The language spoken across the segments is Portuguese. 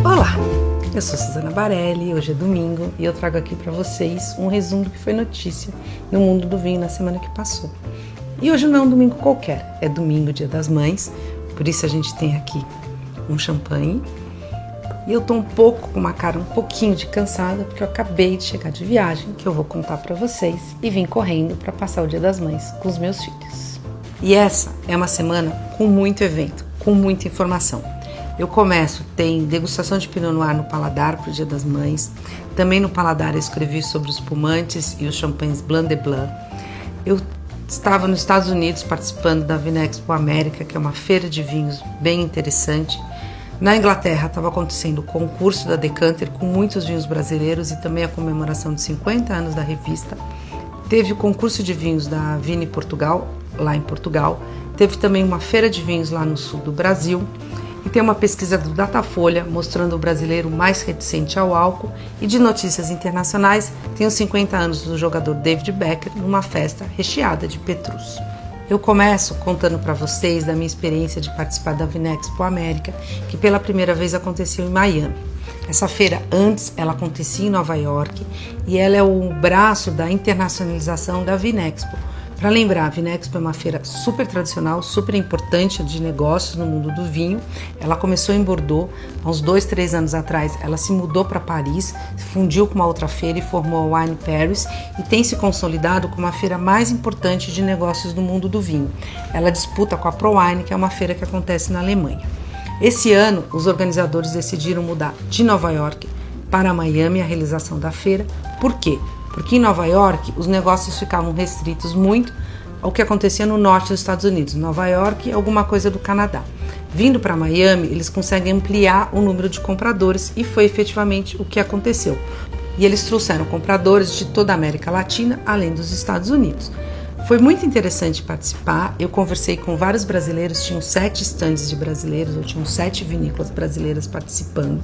Olá, eu sou Suzana Barelli, hoje é domingo e eu trago aqui para vocês um resumo do que foi notícia no mundo do vinho na semana que passou. E hoje não é um domingo qualquer, é domingo, Dia das Mães, por isso a gente tem aqui um champanhe. E eu tô com uma cara um pouquinho de cansada, porque eu acabei de chegar de viagem, que eu vou contar para vocês, e vim correndo para passar o Dia das Mães com os meus filhos. E essa é uma semana com muito evento, com muita informação. Eu começo, tem degustação de Pinot Noir no Paladar para o Dia das Mães. Também no Paladar eu escrevi sobre os espumantes e os champanhes Blanc de Blanc. Eu estava nos Estados Unidos participando da Vinexpo América, que é uma feira de vinhos bem interessante. Na Inglaterra estava acontecendo o concurso da Decanter com muitos vinhos brasileiros e também a comemoração de 50 anos da revista. Teve o concurso de vinhos da Vini Portugal, lá em Portugal. Teve também uma feira de vinhos lá no sul do Brasil. E tem uma pesquisa do Datafolha mostrando o brasileiro mais reticente ao álcool. E de notícias internacionais, tem os 50 anos do jogador David Beckham numa festa recheada de petrus. Eu começo contando para vocês da minha experiência de participar da Vinexpo América, que pela primeira vez aconteceu em Miami. Essa feira antes ela acontecia em Nova York e ela é o braço da internacionalização da Vinexpo. Para lembrar, a Vinexpo é uma feira super tradicional, super importante de negócios no mundo do vinho. Ela começou em Bordeaux, há uns 2-3 anos atrás ela se mudou para Paris, se fundiu com uma outra feira e formou a Wine Paris e tem se consolidado como a feira mais importante de negócios do mundo do vinho. Ela disputa com a ProWine, que é uma feira que acontece na Alemanha. Esse ano, os organizadores decidiram mudar de Nova York para Miami a realização da feira. Por quê? Porque em Nova York os negócios ficavam restritos muito ao que acontecia no norte dos Estados Unidos, Nova York e alguma coisa do Canadá. Vindo para Miami, eles conseguem ampliar o número de compradores e foi efetivamente o que aconteceu. E eles trouxeram compradores de toda a América Latina, além dos Estados Unidos. Foi muito interessante participar, eu conversei com vários brasileiros, tinham 7 estandes de brasileiros, ou tinham 7 vinícolas brasileiras participando.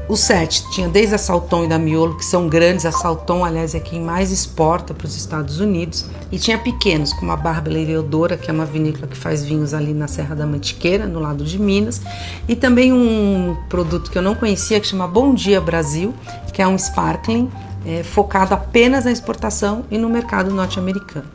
Os 7 tinha desde a Salton e da Miolo, que são grandes, a Salton, aliás, é quem mais exporta para os Estados Unidos, e tinha pequenos, como a Bárbara Eleodora, que é uma vinícola que faz vinhos ali na Serra da Mantiqueira, no lado de Minas, e também um produto que eu não conhecia, que chama Bom Dia Brasil, que é um sparkling focado apenas na exportação e no mercado norte-americano.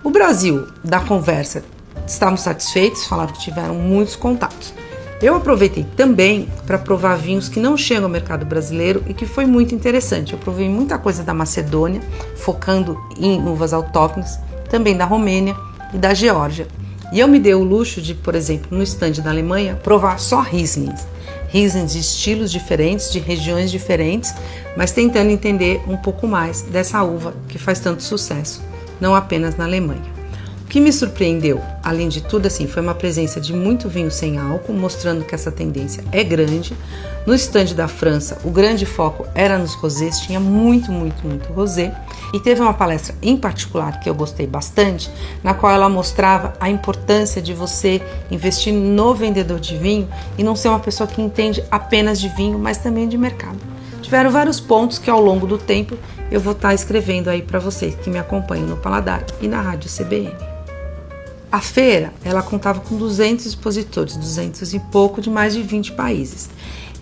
O Brasil, da conversa, estavam satisfeitos, falaram que tiveram muitos contatos. Eu aproveitei também para provar vinhos que não chegam ao mercado brasileiro e que foi muito interessante. Eu provei muita coisa da Macedônia, focando em uvas autóctones, também da Romênia e da Geórgia. E eu me dei o luxo de, por exemplo, no estande da Alemanha, provar só Rieslings. Rieslings de estilos diferentes, de regiões diferentes, mas tentando entender um pouco mais dessa uva que faz tanto sucesso, não apenas na Alemanha. O que me surpreendeu, além de tudo, foi uma presença de muito vinho sem álcool, mostrando que essa tendência é grande. No estande da França, o grande foco era nos rosés, tinha muito rosé. E teve uma palestra em particular que eu gostei bastante, na qual ela mostrava a importância de você investir no vendedor de vinho e não ser uma pessoa que entende apenas de vinho, mas também de mercado. Tiveram vários pontos que ao longo do tempo eu vou estar escrevendo aí para vocês que me acompanham no Paladar e na Rádio CBN. A feira, ela contava com 200 expositores, 200 e pouco de mais de 20 países.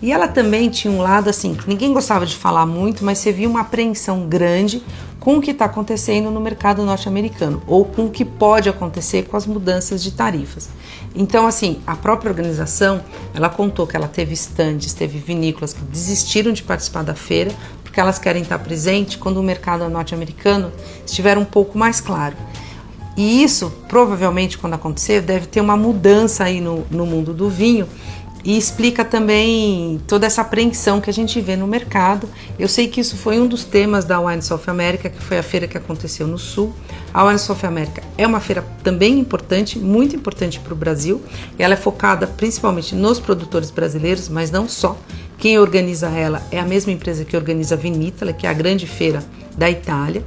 E ela também tinha um lado que ninguém gostava de falar muito, mas você via uma apreensão grande com o que está acontecendo no mercado norte-americano, ou com o que pode acontecer com as mudanças de tarifas. Então, a própria organização, ela contou que ela teve estandes, teve vinícolas que desistiram de participar da feira, porque elas querem estar presentes quando o mercado norte-americano estiver um pouco mais claro. E isso, provavelmente, quando acontecer, deve ter uma mudança aí no mundo do vinho e explica também toda essa apreensão que a gente vê no mercado. Eu sei que isso foi um dos temas da Wine South America, que foi a feira que aconteceu no Sul. A Wine South America é uma feira também importante, muito importante para o Brasil. Ela é focada principalmente nos produtores brasileiros, mas não só. Quem organiza ela é a mesma empresa que organiza a Vinitaly, que é a grande feira da Itália.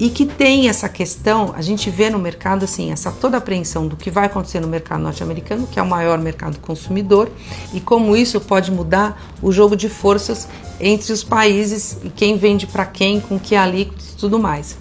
E que tem essa questão, a gente vê no mercado essa toda apreensão do que vai acontecer no mercado norte-americano, que é o maior mercado consumidor, e como isso pode mudar o jogo de forças entre os países e quem vende para quem, com que alíquotas e tudo mais.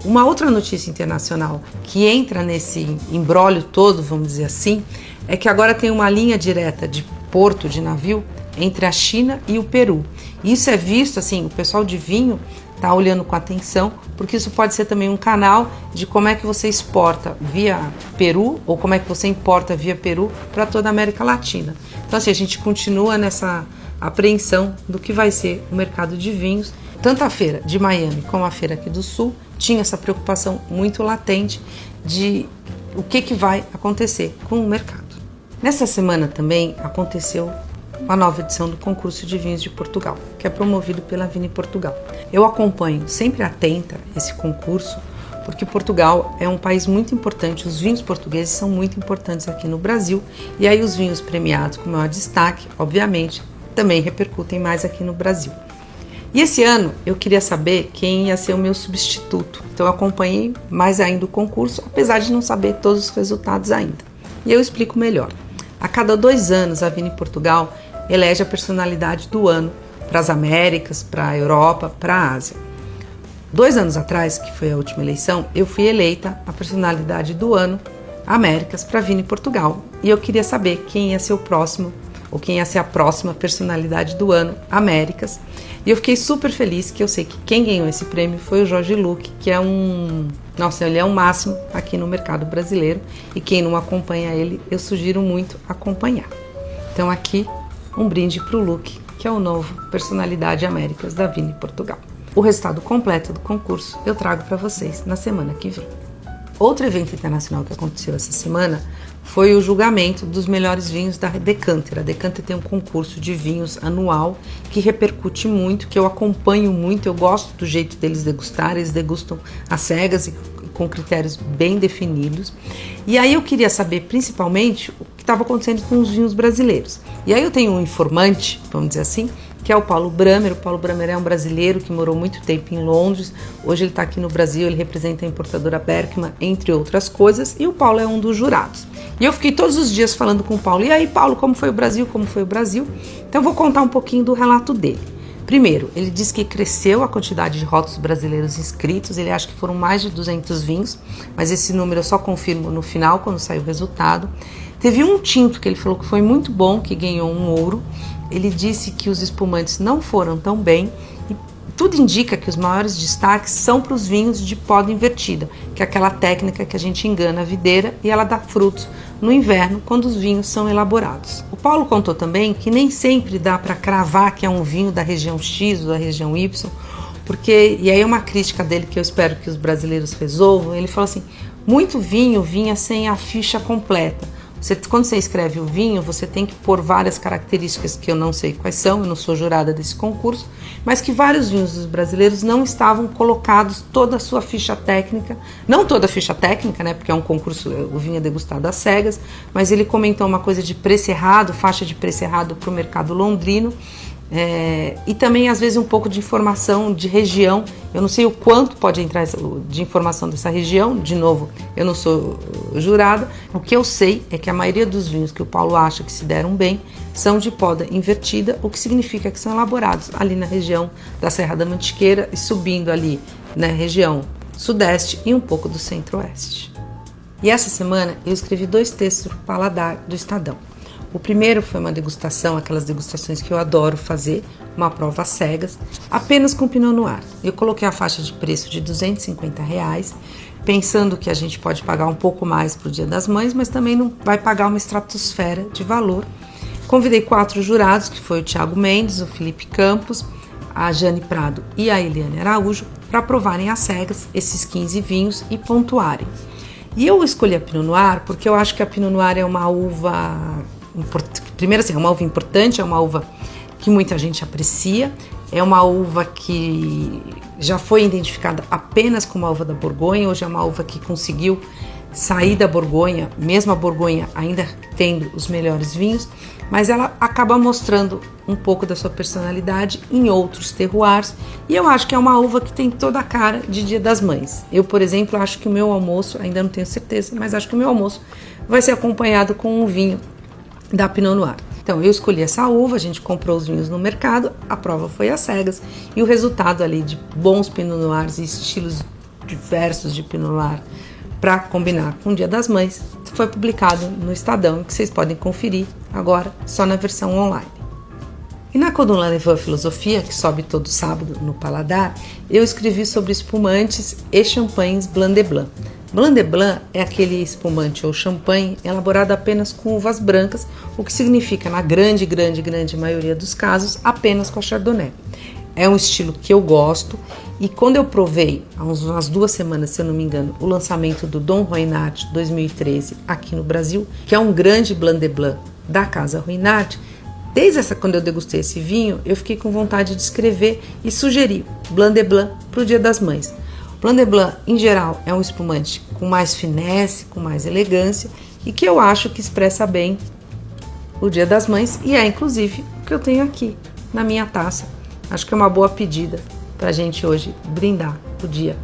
Uma outra notícia internacional que entra nesse imbróglio todo, vamos dizer assim, é que agora tem uma linha direta de porto, de navio, entre a China e o Peru. Isso é visto, assim, o pessoal de vinho está olhando com atenção, porque isso pode ser também um canal de como é que você exporta via Peru ou como é que você importa via Peru para toda a América Latina. Então, assim, a gente continua nessa apreensão do que vai ser o mercado de vinhos. Tanto a feira de Miami como a feira aqui do Sul tinha essa preocupação muito latente de o que vai acontecer com o mercado. Nessa semana também aconteceu uma nova edição do concurso de vinhos de Portugal, que é promovido pela Vini Portugal. Eu acompanho sempre atenta esse concurso, porque Portugal é um país muito importante, os vinhos portugueses são muito importantes aqui no Brasil, e aí os vinhos premiados com maior destaque, obviamente, também repercutem mais aqui no Brasil. E esse ano eu queria saber quem ia ser o meu substituto, então eu acompanhei mais ainda o concurso, apesar de não saber todos os resultados ainda. E eu explico melhor. A cada 2 anos, a Vini Portugal elege a personalidade do ano para as Américas, para a Europa, para a Ásia. 2 anos atrás, que foi a última eleição, eu fui eleita a personalidade do ano Américas para a Vini Portugal. E eu queria saber quem ia ser o próximo, ou quem ia ser a próxima personalidade do ano Américas. E eu fiquei super feliz que eu sei que quem ganhou esse prêmio foi o Jorge Luque, que é ele é um máximo aqui no mercado brasileiro. E quem não acompanha ele, eu sugiro muito acompanhar. Então aqui, um brinde para o Luque, que é o novo Personalidade Américas da Vini Portugal. O resultado completo do concurso eu trago para vocês na semana que vem. Outro evento internacional que aconteceu essa semana foi o julgamento dos melhores vinhos da Decanter. A Decanter tem um concurso de vinhos anual que repercute muito, que eu acompanho muito, eu gosto do jeito deles degustar, eles degustam às cegas e com critérios bem definidos. E aí eu queria saber principalmente o que estava acontecendo com os vinhos brasileiros. E aí eu tenho um informante, vamos dizer assim, que é o Paulo Bramer. O Paulo Bramer é um brasileiro que morou muito tempo em Londres. Hoje ele está aqui no Brasil, ele representa a importadora Berkman, entre outras coisas, e o Paulo é um dos jurados. E eu fiquei todos os dias falando com o Paulo. E aí, Paulo, como foi o Brasil? Como foi o Brasil? Então eu vou contar um pouquinho do relato dele. Primeiro, ele diz que cresceu a quantidade de rótulos brasileiros inscritos, ele acha que foram mais de 200 vinhos, mas esse número eu só confirmo no final, quando sair o resultado. Teve um tinto que ele falou que foi muito bom, que ganhou um ouro. Ele disse que os espumantes não foram tão bem e tudo indica que os maiores destaques são para os vinhos de poda invertida, que é aquela técnica que a gente engana a videira e ela dá frutos no inverno, quando os vinhos são elaborados. O Paulo contou também que nem sempre dá para cravar que é um vinho da região X ou da região Y, porque, e aí é uma crítica dele que eu espero que os brasileiros resolvam, ele falou assim, muito vinho vinha sem a ficha completa. Quando você escreve o vinho, você tem que pôr várias características que eu não sei quais são, eu não sou jurada desse concurso, mas que vários vinhos dos brasileiros não estavam colocados toda a sua ficha técnica, não toda a ficha técnica, né, porque é um concurso, o vinho é degustado às cegas, mas ele comentou uma coisa de preço errado, faixa de preço errado para o mercado londrino, e também às vezes um pouco de informação de região. Eu não sei o quanto pode entrar de informação dessa região, de novo, eu não sou jurada. O que eu sei é que a maioria dos vinhos que o Paulo acha que se deram bem são de poda invertida, o que significa que são elaborados ali na região da Serra da Mantiqueira e subindo ali na região sudeste e um pouco do centro-oeste. E essa semana eu escrevi 2 textos para o Paladar do Estadão. O primeiro foi uma degustação, aquelas degustações que eu adoro fazer, uma prova às cegas, apenas com Pinot Noir. Eu coloquei a faixa de preço de R$250, pensando que a gente pode pagar um pouco mais para o Dia das Mães, mas também não vai pagar uma estratosfera de valor. Convidei 4 jurados, que foi o Thiago Mendes, o Felipe Campos, a Jane Prado e a Eliane Araújo, para provarem às cegas esses 15 vinhos e pontuarem. E eu escolhi a Pinot Noir porque eu acho que a Pinot Noir é uma uva... Primeiro assim, é uma uva importante, é uma uva que muita gente aprecia, é uma uva que já foi identificada apenas como a uva da Borgonha, hoje é uma uva que conseguiu sair da Borgonha, mesmo a Borgonha ainda tendo os melhores vinhos, mas ela acaba mostrando um pouco da sua personalidade em outros terroirs, e eu acho que é uma uva que tem toda a cara de Dia das Mães. Eu, por exemplo, acho que o meu almoço, ainda não tenho certeza, mas acho que o meu almoço vai ser acompanhado com um vinho da Pinot Noir. Então eu escolhi essa uva, a gente comprou os vinhos no mercado, a prova foi às cegas e o resultado ali de bons Pinot Noirs e estilos diversos de Pinot Noir para combinar com o Dia das Mães foi publicado no Estadão, que vocês podem conferir agora só na versão online. E na coluna Levant Filosofia, que sobe todo sábado no Paladar, eu escrevi sobre espumantes e champanhes Blanc de Blanc. Blanc de Blanc é aquele espumante ou champanhe elaborado apenas com uvas brancas, o que significa, na grande maioria dos casos, apenas com a Chardonnay. É um estilo que eu gosto e quando eu provei, há umas 2 semanas, se eu não me engano, o lançamento do Dom Ruinart 2013 aqui no Brasil, que é um grande Blanc de Blanc da Casa Ruinart, quando eu degustei esse vinho, eu fiquei com vontade de escrever e sugerir Blanc de Blanc para o Dia das Mães. O Blanc de Blanc, em geral, é um espumante com mais finesse, com mais elegância e que eu acho que expressa bem o Dia das Mães e é, inclusive, o que eu tenho aqui na minha taça. Acho que é uma boa pedida para a gente hoje brindar o Dia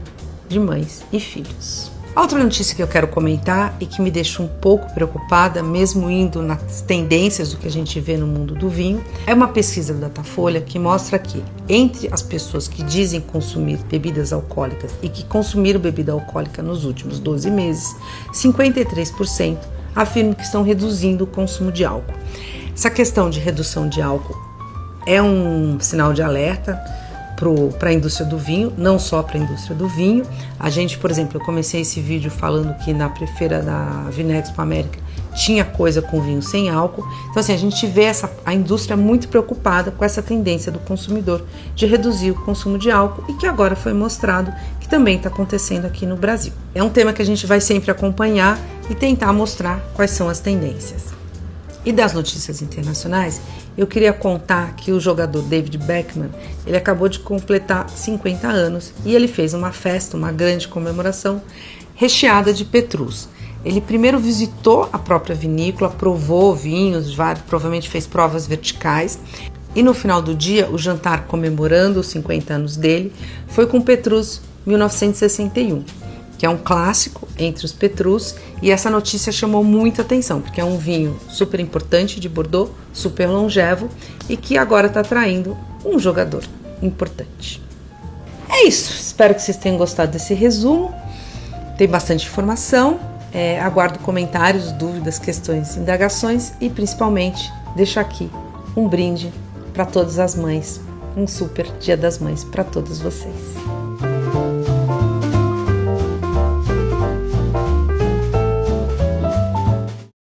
de Mães e Filhos. A outra notícia que eu quero comentar e que me deixa um pouco preocupada, mesmo indo nas tendências do que a gente vê no mundo do vinho, é uma pesquisa do Datafolha que mostra que, entre as pessoas que dizem consumir bebidas alcoólicas e que consumiram bebida alcoólica nos últimos 12 meses, 53% afirmam que estão reduzindo o consumo de álcool. Essa questão de redução de álcool é um sinal de alerta para a indústria do vinho, não só para a indústria do vinho. A gente, por exemplo, eu comecei esse vídeo falando que na feira da Vinexpo América tinha coisa com vinho sem álcool. Então, assim, a gente vê a indústria muito preocupada com essa tendência do consumidor de reduzir o consumo de álcool e que agora foi mostrado que também está acontecendo aqui no Brasil. É um tema que a gente vai sempre acompanhar e tentar mostrar quais são as tendências. E das notícias internacionais, eu queria contar que o jogador David Beckham, ele acabou de completar 50 anos e ele fez uma festa, uma grande comemoração recheada de petrus. Ele primeiro visitou a própria vinícola, provou vinhos, provavelmente fez provas verticais e no final do dia, o jantar comemorando os 50 anos dele foi com Petrus 1961. Que é um clássico entre os Petrus, e essa notícia chamou muita atenção, porque é um vinho super importante de Bordeaux, super longevo, e que agora está atraindo um jogador importante. É isso, espero que vocês tenham gostado desse resumo, tem bastante informação, aguardo comentários, dúvidas, questões, indagações, e principalmente deixo aqui um brinde para todas as mães, um super Dia das Mães para todos vocês.